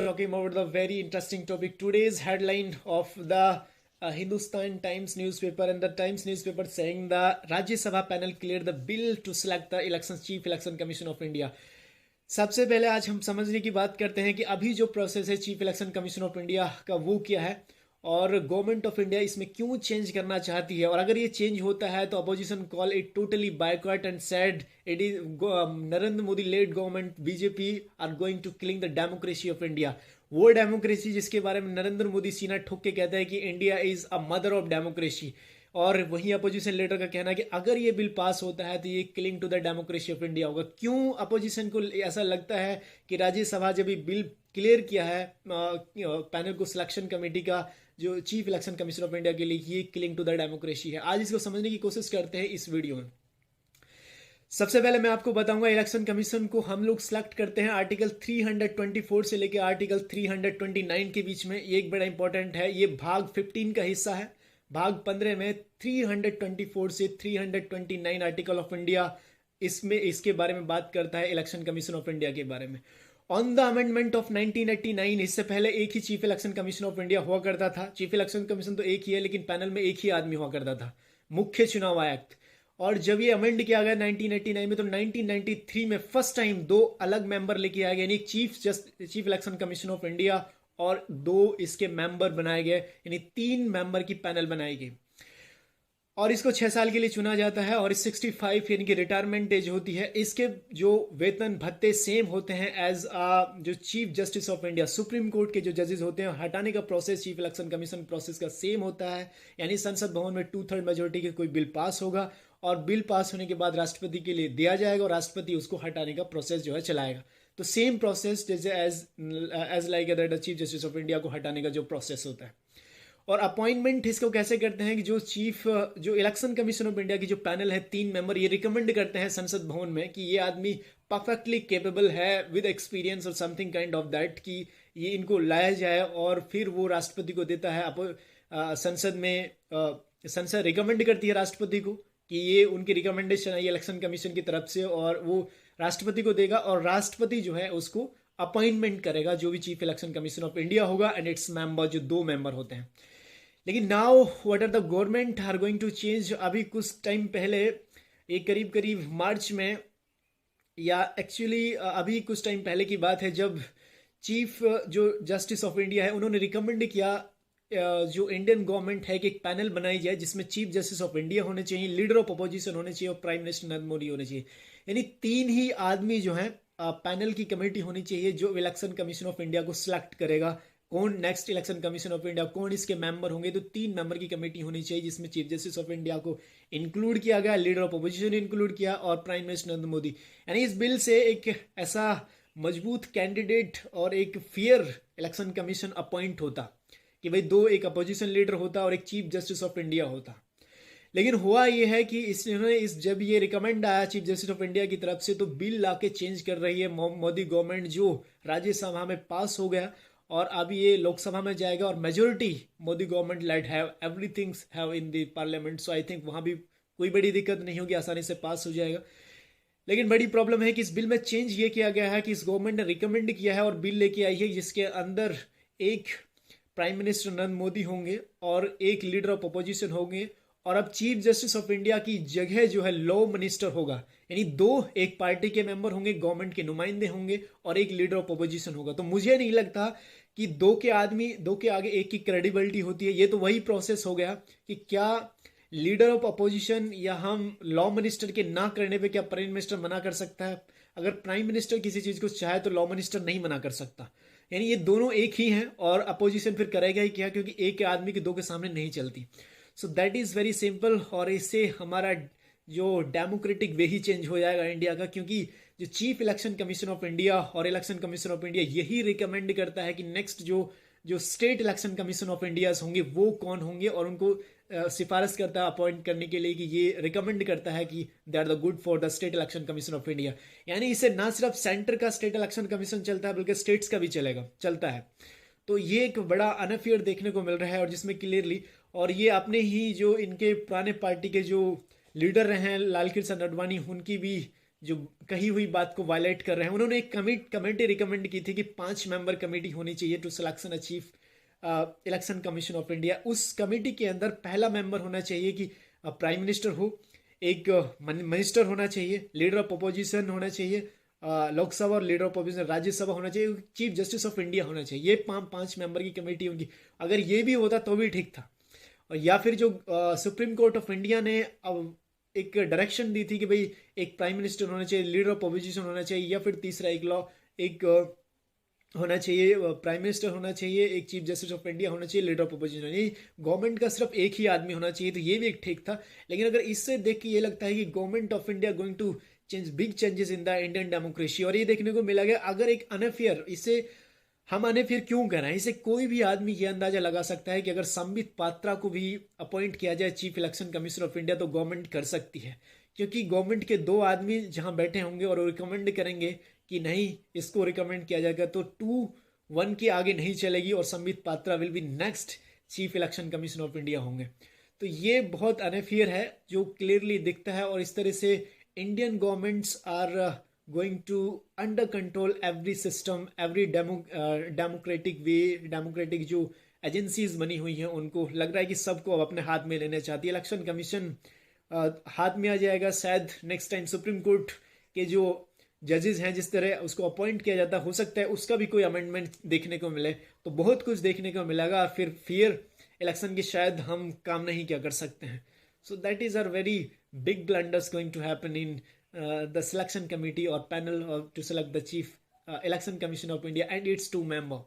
talking about the very interesting topic. Today's headline of the Hindustan Times newspaper, and the Times newspaper saying the Rajya Sabha panel cleared the bill to select the Chief Election Commission of India. सबसे पहले आज हम समझने की बात करते हैं कि अभी जो प्रोसेस है chief election commission of India का वो क्या है और गवर्नमेंट ऑफ इंडिया इसमें क्यों चेंज करना चाहती है, और अगर ये चेंज होता है तो opposition call it totally boycott and said it is Narendra Modi led government BJP are going to killing the democracy of India. वो डेमोक्रेसी जिसके बारे में नरेंद्र मोदी सीना ठोक के कहता है कि India is a mother of democracy, और वहीं अपोजिशन लीडर का कहना है कि अगर ये बिल पास होता है तो ये killing to the democracy of India होगा। क्यों अपोजिशन को ऐसा लगता है कि राज्यसभा जब ये बिल क्लियर किया है पैनल को सिलेक्शन कमेटी का जो chief election commission of India के लिए, ये किलिंग टू द डेमोक्रेसी है। आज इसको समझने की कोशिश करते हैं इस वीडियो में। सबसे पहले मैं आपको बताऊंगा इलेक्शन कमीशन को हम लोग सिलेक्ट करते हैं आर्टिकल 324 से लेकर आर्टिकल 329 के बीच में। ये एक बड़ा इंपॉर्टेंट है, ये भाग 15 का हिस्सा है। भाग 15 में 324 से 329 आर्टिकल ऑफ इंडिया इसमें इसके बारे में बात करता है, इलेक्शन कमीशन ऑफ इंडिया के बारे में। ऑन द अमेंडमेंट ऑफ 1989, इससे पहले एक ही chief election commission of India हुआ करता था। चीफ इलेक्शन कमीशन तो एक ही है लेकिन पैनल में एक ही आदमी हुआ करता था, मुख्य चुनाव आयुक्त। और जब ये अमेंड किया गया 1989 में, तो 1993 में फर्स्ट टाइम दो अलग मेंबर लेके आए गए, यानी chief election commission of India और दो इसके मेंबर बनाए गए, यानी 3 मेंबर की पैनल बनाई गई। और इसको 6 साल के लिए चुना जाता है और 65 यानी कि रिटायरमेंट एज होती है। इसके जो वेतन भत्ते सेम होते हैं एज जो chief justice of India, supreme court के जो जजेस होते हैं। हटाने का process chief election commission process का सेम होता है, यानी संसद भवन में 2/3 मेजोरिटी के कोई बिल पास होगा और बिल पास होने के बाद राष्ट्रपति के लिए दिया जाएगा और राष्ट्रपति उसको हटाने का प्रोसेस जो है चलाएगा। तो सेम प्रोसेस जैसे as like the chief justice of India को हटाने का जो प्रोसेस होता है। और अपॉइंटमेंट इसको कैसे करते हैं कि जो इलेक्शन कमीशन ऑफ इंडिया की जो पैनल है 3 मेंबर, ये रिकमेंड करते हैं संसद भवन में कि ये आदमी परफेक्टली केपेबल है विद एक्सपीरियंस और समथिंग काइंड ऑफ दैट, कि ये इनको लाया जाए और फिर वो राष्ट्रपति को देता है। संसद में संसद रिकमेंड करती है राष्ट्रपति को कि ये उनकी रिकमेंडेशन है इलेक्शन कमीशन की तरफ से, और वो राष्ट्रपति को देगा और राष्ट्रपति जो है उसको अपॉइंटमेंट करेगा जो भी chief election commission of India होगा एंड इट्स मेंबर, जो 2 मेंबर होते हैं। लेकिन now what are the government are going to change. अभी कुछ टाइम पहले, एक करीब मार्च में, या एक्चुअली अभी कुछ टाइम पहले की बात है, जब चीफ जो जस्टिस ऑफ इंडिया है उन्होंने रिकमेंड किया जो इंडियन गवर्नमेंट है कि एक पैनल बनाई जाए जिसमें चीफ जस्टिस ऑफ इंडिया होने चाहिए, लीडर ऑफ अपोजिशन होने चाहिए और प्राइम मिनिस्टर नरेंद्र मोदी होने चाहिए। यानी 3 ही आदमी जो है पैनल की कमेटी होनी चाहिए जो इलेक्शन कमीशन ऑफ इंडिया को सिलेक्ट करेगा। कौन next election commission of India, कौन इसके मेंबर होंगे, तो 3 मेंबर की कमेटी होनी चाहिए जिसमें चीफ जस्टिस ऑफ इंडिया को इंक्लूड किया गया, लीडर ऑफ अपोजिशन इंक्लूड किया और प्राइम मिनिस्टर नरेंद्र मोदी। यानी इस बिल से एक ऐसा मजबूत कैंडिडेट और एक फेयर इलेक्शन कमीशन अपॉइंट होता कि भाई 2 एक अपोजिशन लीडर होता और एक चीफ जस्टिस ऑफ इंडिया होता। लेकिन हुआ ये है कि जब ये रिकमेंड आया चीफ जस्टिस ऑफ इंडिया की तरफ से, तो बिल लाके चेंज कर रही है मोदी गवर्नमेंट, जो राज्यसभा में पास हो गया और अब ये लोकसभा में जाएगा और majority Modi government led have everything have in the parliament. So I think वहां भी कोई बड़ी दिक्कत नहीं होगी, आसानी से पास हो जाएगा। लेकिन बड़ी प्रॉब्लम है कि इस बिल में चेंज ये किया गया है कि इस गवर्नमेंट ने रिकमेंड किया है और बिल लेके आई है जिसके अंदर एक प्राइम मिनिस्टर नरेंद्र मोदी होंगे और एक लीडर ऑफ अपोजिशन होंगे, और अब चीफ जस्टिस ऑफ इंडिया की जगह जो है लॉ मिनिस्टर होगा। यानी 2 एक पार्टी के मेंबर होंगे, गवर्नमेंट के नुमाइंदे होंगे और एक लीडर ऑफ अपोजिशन होगा। तो मुझे नहीं लगता कि 2 के आगे एक की क्रेडिबिलिटी होती है। ये तो वही प्रोसेस हो गया कि क्या लीडर ऑफ अपोजिशन या हम लॉ मिनिस्टर के ना करने पे क्या प्राइम मिनिस्टर मना कर सकता है? अगर प्राइम मिनिस्टर किसी चीज को चाहे तो लॉ मिनिस्टर नहीं मना कर सकता। यानी ये दोनों एक ही हैं और अपोजिशन फिर करेगा ही क्या, क्योंकि एक आदमी के 2 के सामने नहीं चलती। सो दैट इज वेरी सिंपल, और इससे हमारा जो डेमोक्रेटिक वे ही चेंज हो जाएगा इंडिया का, क्योंकि जो chief election commission of India और इलेक्शन कमीशन ऑफ इंडिया यही रिकमेंड करता है कि नेक्स्ट जो state election commission of India होंगे वो कौन होंगे, और उनको सिफारिश करता है अपॉइंट करने के लिए कि ये रिकमेंड करता है कि they are the good for the state election commission of India. यानी इससे ना सिर्फ सेंटर का स्टेट इलेक्शन कमीशन चलता है बल्कि स्टेट्स का भी चलता है। तो ये एक बड़ा अनफेयर देखने को मिल रहा है, और जिसमें क्लियरली, और ये अपने ही जो इनके पुराने पार्टी के जो लीडर रहे हैं लाल कृष्ण आडवाणी, उनकी भी जो कही हुई बात को वायलेट कर रहे हैं। उन्होंने एक कमेटी रिकमेंड की थी कि 5 मेंबर कमेटी होनी चाहिए to selection a chief election commission of India. उस कमेटी के अंदर पहला मेंबर होना चाहिए कि प्राइम मिनिस्टर हो, एक मिनिस्टर होना चाहिए, लीडर ऑफ अपोजिशन होना चाहिए लोकसभा, और लीडर ऑफ अपोजिशन राज्यसभा होना चाहिए, चीफ जस्टिस ऑफ इंडिया होना चाहिए। ये 5 मेंबर की कमेटी उनकी, अगर ये भी होता तो भी ठीक था। और या फिर जो सुप्रीम कोर्ट ऑफ इंडिया ने अब एक डायरेक्शन दी थी कि भाई एक प्राइम मिनिस्टर होना चाहिए, लीडर ऑफ अपोजिशन होना चाहिए, या फिर तीसरा एक लॉ एक होना चाहिए, प्राइम मिनिस्टर होना चाहिए, एक चीफ जस्टिस ऑफ इंडिया होना चाहिए, लीडर ऑफ अपोजिशन। ये गवर्नमेंट का सिर्फ एक ही आदमी होना चाहिए, तो ये भी एक ठीक था। लेकिन अगर इससे देख के ये लगता है कि government of India going to change big changes in the Indian democracy, और ये देखने को मिला गया अगर एक अनफेयर, इसे हम अनफेयर क्यों कर रहे हैं, इसे कोई भी आदमी ये अंदाजा लगा सकता है कि अगर संबित पात्रा को भी अपॉइंट किया जाए chief election commissioner of India तो गवर्नमेंट कर सकती है, क्योंकि गवर्नमेंट के 2 आदमी जहां बैठे होंगे और रिकमेंड करेंगे कि नहीं इसको रिकमेंड किया जाएगा, तो 2-1 के आगे नहीं चलेगी और Sambit Patra will be next chief election commission of India होंगे। तो ये बहुत अनफेयर है जो क्लियरली दिखता है, और इस तरह से Indian governments are going to under control every system, every democratic way, democratic जो एजेंसीज बनी हुई हैं उनको लग रहा है कि सबको अब अपने हाथ में लेने चाहती है। इलेक्शन कमीशन हाथ में आ जाएगा शायद नेक्स्ट टाइम। सुप्रीम कोर्ट के जो जजेस हैं जिस तरह उसको अपॉइंट किया जाता हो सकता है उसका भी कोई अमेंडमेंट देखने को मिले, तो बहुत कुछ देखने को मिलेगा, और फिर फेयर इलेक्शन की शायद हम काम नहीं क्या कर सकते हैं। So that is are very big blunders going to happen in the selection committee or panel to select the chief election commission of India and its 2 members.